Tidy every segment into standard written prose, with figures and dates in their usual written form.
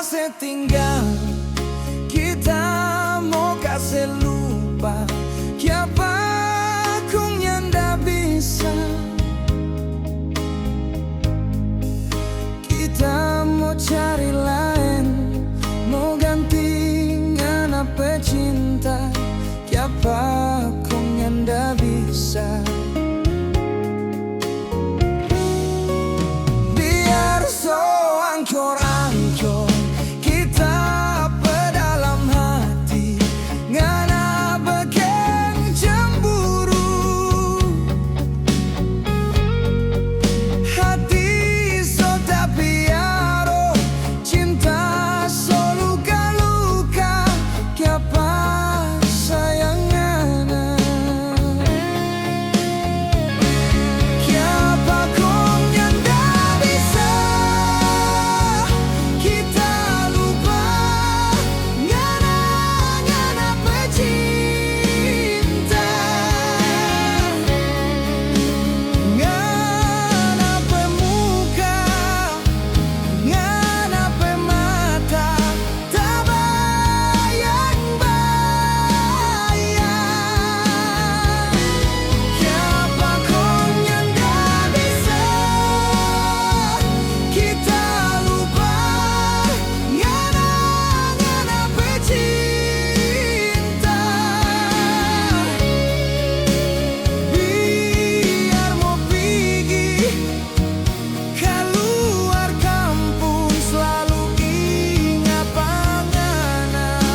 kasih tinggal, kita mau kasih lupa. Siapa kung yang ndak bisa. Kita mau cari lain, mau gantikan apa cinta. Siapa kung yang ndak bisa. Biar so ancur-ancur kita pedalam hati, ngana beken cemburu. Hati so tapi aro, cinta so luka-luka. Siapa sayang ngana, siapa kong yang ndak bisa. Kita lupa ngana pecinta, ngana pemuka, ngana pemata, tak bayang-bayang. Siapa kong yang ndak bisa. Kita lupa ngana pecinta. Biar mau pergi keluar kampung, selalu ingat panganan.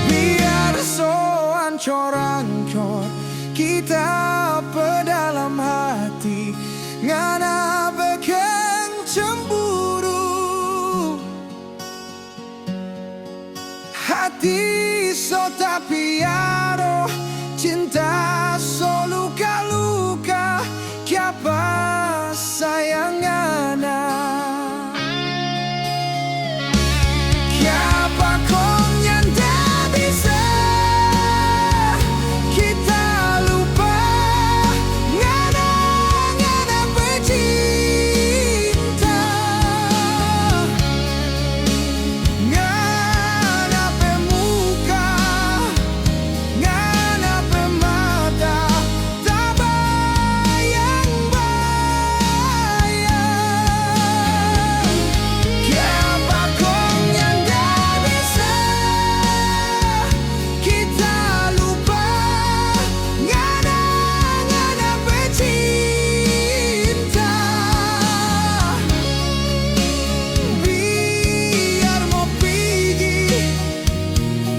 Biar so ancur-ancur kita pedalam hati, ngana beken cemburu. Hati so tapi aro, cinta so luka-luka. Siapa sayang ngana, siapa kong yang ndak bisa. Kita lupa ngana pecinta, ngana pemuka, ngana pemata, tak bayang-bayang. Siapa kong yang ndak bisa. Kita lupa ngana pecinta. Biar mau pergi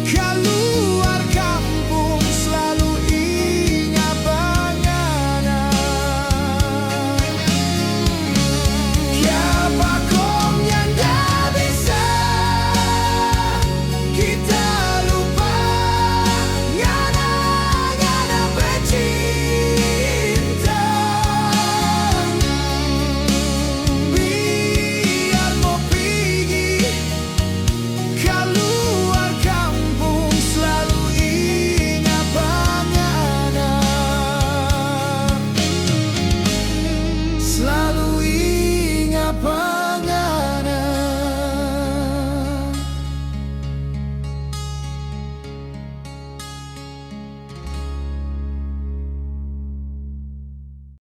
keluar kampung, selalu ingat panganan. Siapa kong yang ndak bisa. Kita lupa ngana pecinta. Biar mau pergi keluar kampung, selalu ingat panganan. Selalu ingat panganan.